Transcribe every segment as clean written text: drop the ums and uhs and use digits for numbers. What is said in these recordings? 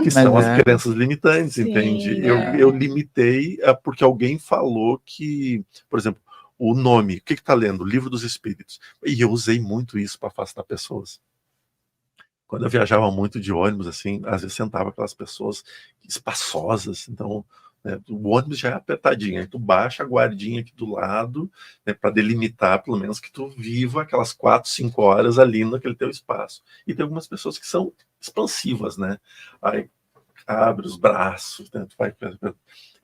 que são as crenças limitantes, entende? Eu limitei porque alguém falou que, por exemplo, o nome, o que está lendo? O Livro dos Espíritos. E eu usei muito isso para afastar pessoas. Quando eu viajava muito de ônibus, assim, às vezes sentava aquelas pessoas espaçosas, então, né, o ônibus já é apertadinho, aí tu baixa a guardinha aqui do lado, né, para delimitar, pelo menos, que tu viva aquelas 4, 5 horas ali naquele teu espaço. E tem algumas pessoas que são expansivas, né? Aí abre os braços, né, tu vai...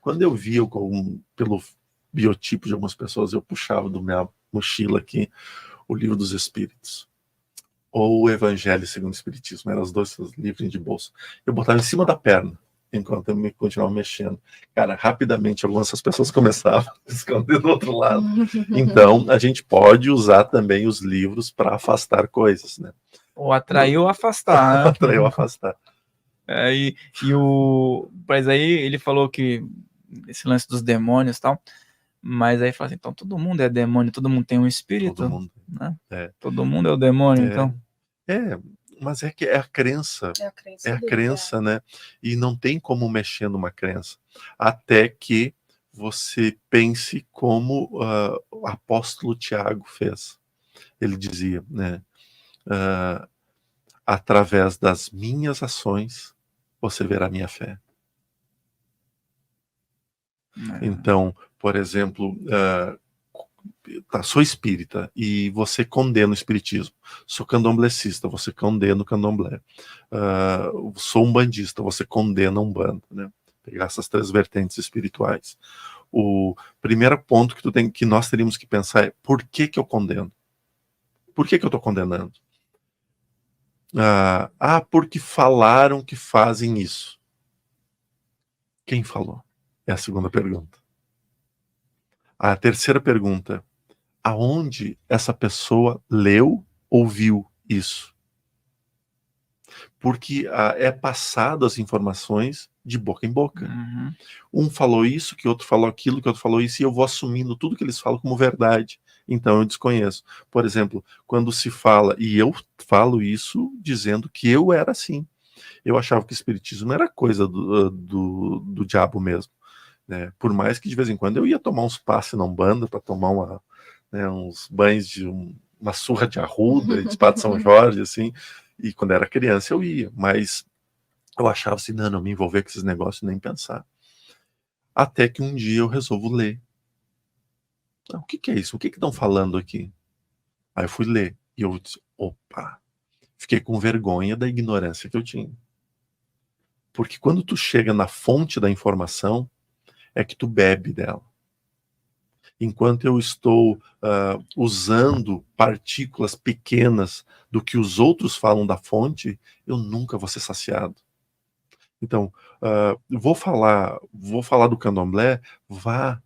Quando eu via pelo biotipo de algumas pessoas, eu puxava da minha mochila aqui o Livro dos Espíritos ou o Evangelho segundo o Espiritismo, eram os dois livros de bolso. Eu botava em cima da perna, enquanto eu continuava mexendo. Cara, rapidamente, algumas dessas pessoas começavam a esconder do outro lado. Então, a gente pode usar também os livros para afastar coisas, né? Ou atrair ou afastar, né? Atrair ou afastar. Mas aí ele falou que esse lance dos demônios e tal, mas aí fala assim, então todo mundo é demônio, todo mundo tem um espírito, todo mundo, né? Todo mundo é o demônio, então. Mas é que é a crença. É a crença, né? E não tem como mexer numa crença. Até que você pense como o apóstolo Tiago fez. Ele dizia, né? Através das minhas ações, você verá a minha fé. Então, por exemplo, sou espírita e você condena o espiritismo. Sou candomblessista, você condena o candomblé. Sou umbandista, você condena a umbanda, né? Pegar essas 3 vertentes espirituais. O primeiro ponto que nós teríamos que pensar é: por que eu condeno? Por que eu estou condenando? Porque falaram que fazem isso. Quem falou? É a segunda pergunta. A terceira pergunta: aonde essa pessoa leu ou viu isso? Porque é passado as informações de boca em boca. Um falou isso, que outro falou aquilo, que outro falou isso, e eu vou assumindo tudo que eles falam como verdade. Então eu desconheço. Por exemplo, quando se fala, e eu falo isso dizendo que eu era assim. Eu achava que o espiritismo era coisa do diabo mesmo. Né? Por mais que de vez em quando eu ia tomar uns passes na Umbanda para tomar uns banhos de uma surra de arruda, de espada de São Jorge, assim. E quando era criança eu ia, mas eu achava assim, não me envolver com esses negócios, nem pensar. Até que um dia eu resolvo ler. O que é isso? O que estão falando aqui? Aí eu fui ler. E eu disse, opa! Fiquei com vergonha da ignorância que eu tinha. Porque quando tu chega na fonte da informação, é que tu bebe dela. Enquanto eu estou usando partículas pequenas do que os outros falam da fonte, eu nunca vou ser saciado. Então, vou falar do candomblé, vá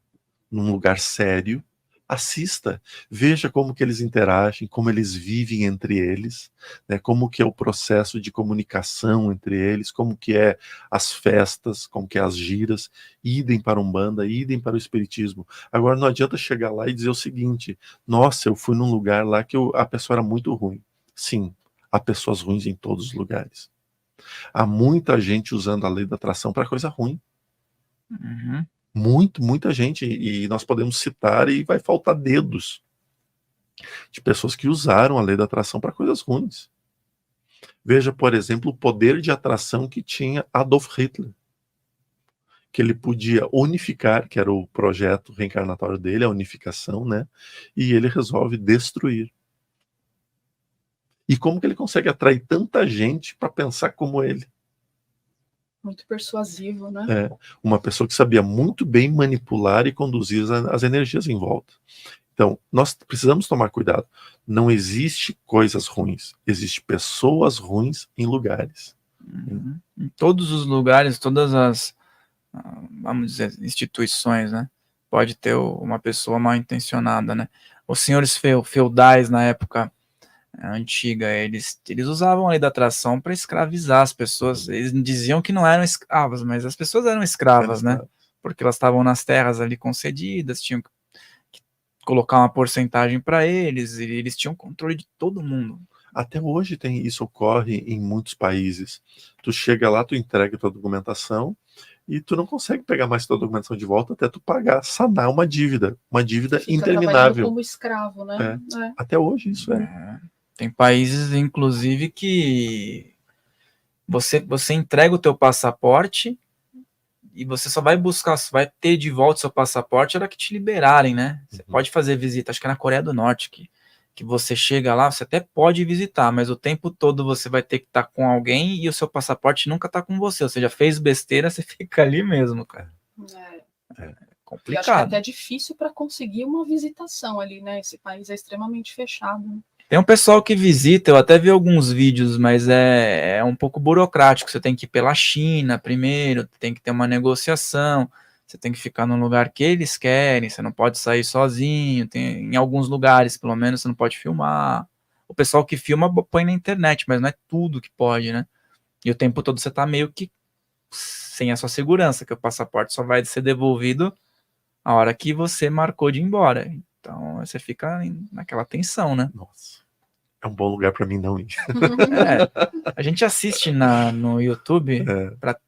num lugar sério, assista, veja como que eles interagem, como eles vivem entre eles, né, como que é o processo de comunicação entre eles, como que é as festas, como que é as giras, idem para a Umbanda, idem para o Espiritismo. Agora não adianta chegar lá e dizer o seguinte: nossa, eu fui num lugar lá que a pessoa era muito ruim. Sim, há pessoas ruins em todos os lugares. Há muita gente usando a lei da atração para coisa ruim. Muita gente, e nós podemos citar e vai faltar dedos de pessoas que usaram a lei da atração para coisas ruins. Veja, por exemplo, o poder de atração que tinha Adolf Hitler, que ele podia unificar, que era o projeto reencarnatório dele, a unificação, né? E ele resolve destruir. E como que ele consegue atrair tanta gente para pensar como ele? Muito persuasivo, né? Uma pessoa que sabia muito bem manipular e conduzir as energias em volta. Então, nós precisamos tomar cuidado. Não existe coisas ruins. Existem pessoas ruins em lugares. Em todos os lugares, todas as, vamos dizer, instituições, né? Pode ter uma pessoa mal intencionada, né? Os senhores feudais, na época antiga, eles usavam a lei da atração para escravizar as pessoas. Eles diziam que não eram escravos, mas as pessoas eram escravas, né? Porque elas estavam nas terras ali concedidas, tinham que colocar uma porcentagem para eles, e eles tinham controle de todo mundo. Até hoje isso ocorre em muitos países. Tu chega lá, tu entrega tua documentação e tu não consegue pegar mais tua documentação de volta até tu pagar, sanar uma dívida Fica interminável. trabalhando como escravo, né? Até hoje isso é. Tem países, inclusive, que você entrega o teu passaporte e você só vai buscar, você vai ter de volta o seu passaporte na hora que te liberarem, né? Você pode fazer visita, acho que é na Coreia do Norte, que você chega lá, você até pode visitar, mas o tempo todo você vai ter que estar com alguém e o seu passaporte nunca está com você. Ou seja, fez besteira, você fica ali mesmo, cara. É complicado. E acho que é até difícil para conseguir uma visitação ali, né? Esse país é extremamente fechado. Né? Tem um pessoal que visita, eu até vi alguns vídeos, mas é um pouco burocrático. Você tem que ir pela China primeiro, tem que ter uma negociação, você tem que ficar no lugar que eles querem, você não pode sair sozinho, em alguns lugares, pelo menos, você não pode filmar. O pessoal que filma põe na internet, mas não é tudo que pode, né? E o tempo todo você tá meio que sem a sua segurança, que o passaporte só vai ser devolvido a hora que você marcou de ir embora. Então você fica naquela tensão, né? Nossa, é um bom lugar para mim não ir. A gente assiste no YouTube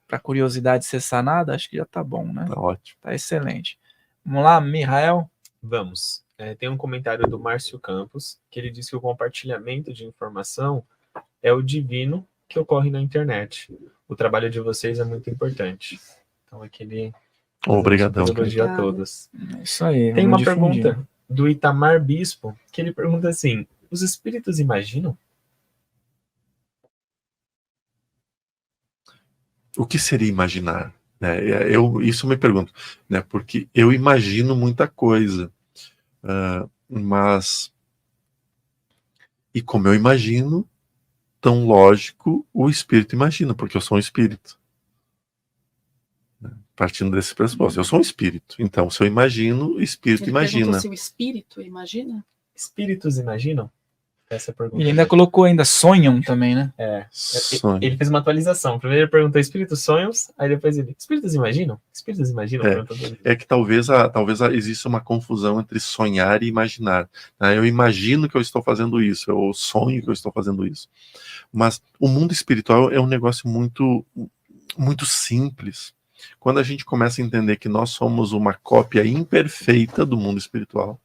para curiosidade ser sanada, acho que já tá bom, né? Tá ótimo. Tá excelente. Vamos lá, Mihael? Vamos. Tem um comentário do Márcio Campos, que ele diz que o compartilhamento de informação é o divino que ocorre na internet. O trabalho de vocês é muito importante. Então, aquele... Obrigadão. Elogio a todos. Isso aí. Tem uma pergunta do Itamar Bispo, que ele pergunta assim: os espíritos imaginam? O que seria imaginar? Isso eu me pergunto, né? Porque eu imagino muita coisa, mas e como eu imagino, tão lógico o espírito imagina, porque eu sou um espírito. Partindo desse pressuposto, eu sou um espírito. Então, se eu imagino, o espírito imagina. Se o espírito imagina? Espíritos imaginam? Essa é a pergunta. Ele ainda colocou sonham também, né? Sonho. Ele fez uma atualização. Primeiro ele perguntou espíritos sonhos, aí depois ele, espíritos imaginam? Espíritos imaginam? Que talvez exista uma confusão entre sonhar e imaginar. Né? Eu imagino que eu estou fazendo isso, eu sonho que eu estou fazendo isso. Mas o mundo espiritual é um negócio muito, muito simples. Quando a gente começa a entender que nós somos uma cópia imperfeita do mundo espiritual,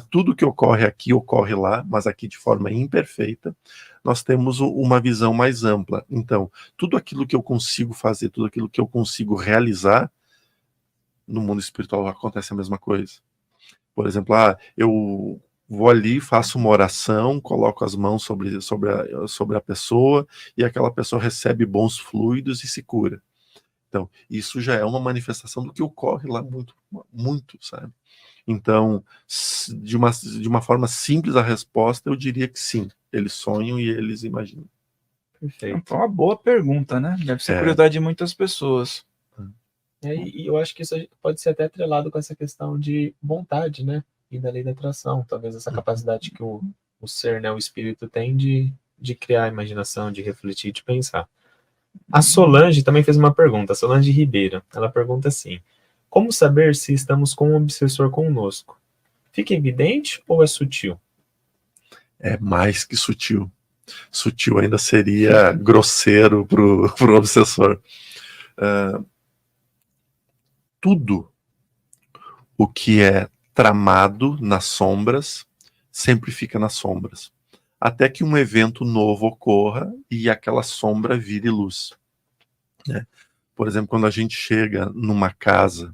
tudo que ocorre aqui ocorre lá, mas aqui de forma imperfeita, nós temos uma visão mais ampla. Então, tudo aquilo que eu consigo fazer, tudo aquilo que eu consigo realizar, no mundo espiritual acontece a mesma coisa. Por exemplo, eu vou ali, faço uma oração, coloco as mãos sobre a pessoa, e aquela pessoa recebe bons fluidos e se cura. Então, isso já é uma manifestação do que ocorre lá muito, muito, sabe? Então, de uma forma simples a resposta, eu diria que sim. Eles sonham e eles imaginam. Perfeito. É uma boa pergunta, né? Deve ser curiosidade de muitas pessoas. E eu acho que isso pode ser até atrelado com essa questão de vontade, né? E da lei da atração. Talvez essa capacidade que o ser, né, o espírito tem de criar a imaginação, de refletir, de pensar. A Solange também fez uma pergunta, a Solange Ribeiro. Ela pergunta assim: como saber se estamos com um obsessor conosco? Fica evidente ou é sutil? É mais que sutil. Sutil ainda seria grosseiro pro obsessor. Tudo o que é tramado nas sombras sempre fica nas sombras. Até que um evento novo ocorra e aquela sombra vire luz. Né? Por exemplo, quando a gente chega numa casa,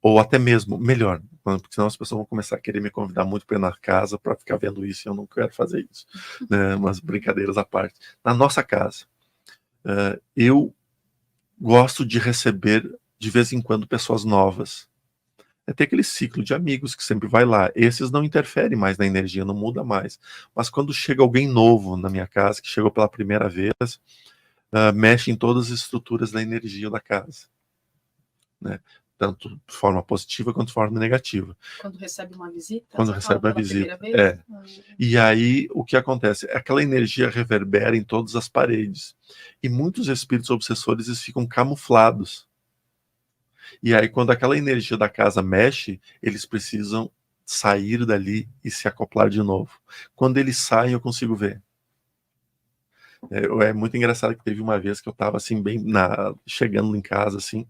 ou até mesmo, melhor, porque senão as pessoas vão começar a querer me convidar muito para ir na casa para ficar vendo isso, e eu não quero fazer isso. Né? Mas brincadeiras à parte. Na nossa casa, eu gosto de receber, de vez em quando, pessoas novas. Ter aquele ciclo de amigos que sempre vai lá. Esses não interferem mais na energia, não muda mais. Mas quando chega alguém novo na minha casa, que chegou pela primeira vez, mexe em todas as estruturas da energia da casa. Né? Tanto de forma positiva quanto de forma negativa. Quando recebe uma visita? Quando recebe uma visita. E aí, o que acontece? Aquela energia reverbera em todas as paredes. E muitos espíritos obsessores eles ficam camuflados. E aí, quando aquela energia da casa mexe, eles precisam sair dali e se acoplar de novo. Quando eles saem, eu consigo ver. É muito engraçado que teve uma vez que eu estava assim, chegando em casa, assim,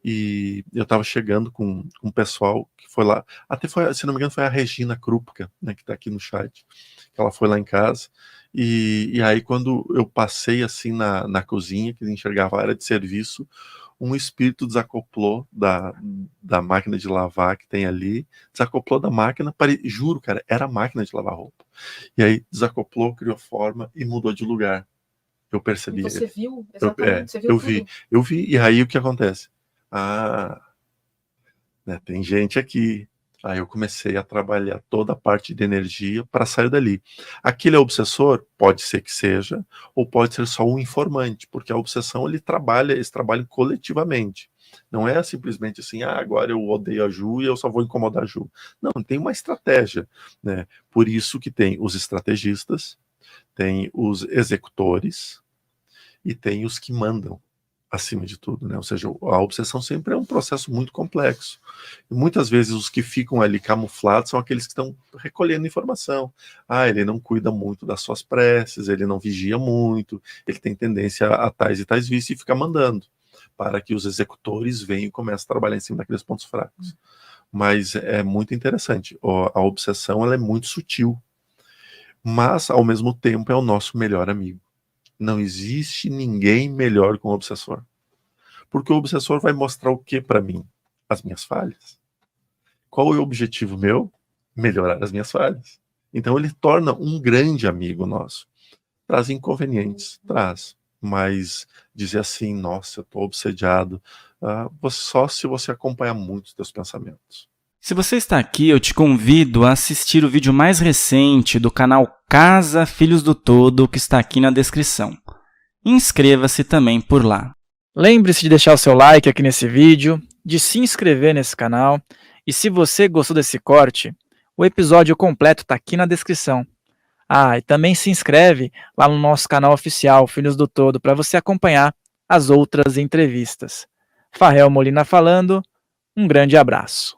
e eu estava chegando com um pessoal que foi lá, até foi, se não me engano, foi a Regina Krupka, né, que está aqui no chat, que ela foi lá em casa, e aí quando eu passei assim na cozinha, que enxergava a área de serviço, um espírito desacoplou da máquina de lavar que tem ali, desacoplou da máquina, juro, cara, era a máquina de lavar roupa. E aí desacoplou, criou forma e mudou de lugar. Eu percebi. E você viu? Exatamente, você viu tudo. Eu vi, e aí o que acontece? Né, tem gente aqui. Aí eu comecei a trabalhar toda a parte de energia para sair dali. Aquele é obsessor? Pode ser que seja, ou pode ser só um informante, porque a obsessão eles trabalham coletivamente. Não é simplesmente assim, agora eu odeio a Ju e eu só vou incomodar a Ju. Não, tem uma estratégia, né? Por isso que tem os estrategistas, tem os executores e tem os que mandam, acima de tudo, né? Ou seja, a obsessão sempre é um processo muito complexo. E muitas vezes os que ficam ali camuflados são aqueles que estão recolhendo informação. Ele não cuida muito das suas preces, ele não vigia muito, ele tem tendência a tais e tais vícios e fica mandando, para que os executores venham e comecem a trabalhar em cima daqueles pontos fracos. Mas é muito interessante. A obsessão ela é muito sutil, mas ao mesmo tempo é o nosso melhor amigo. Não existe ninguém melhor que um obsessor. Porque o obsessor vai mostrar o que para mim? As minhas falhas. Qual é o objetivo meu? Melhorar as minhas falhas. Então ele torna um grande amigo nosso. Traz inconvenientes, traz. Mas dizer assim, nossa, eu estou obsediado, só se você acompanhar muito os teus pensamentos. Se você está aqui, eu te convido a assistir o vídeo mais recente do canal Casa Filhos do Todo, que está aqui na descrição. Inscreva-se também por lá. Lembre-se de deixar o seu like aqui nesse vídeo, de se inscrever nesse canal, e se você gostou desse corte, o episódio completo está aqui na descrição. E também se inscreve lá no nosso canal oficial, Filhos do Todo, para você acompanhar as outras entrevistas. Farrell Molina falando, um grande abraço.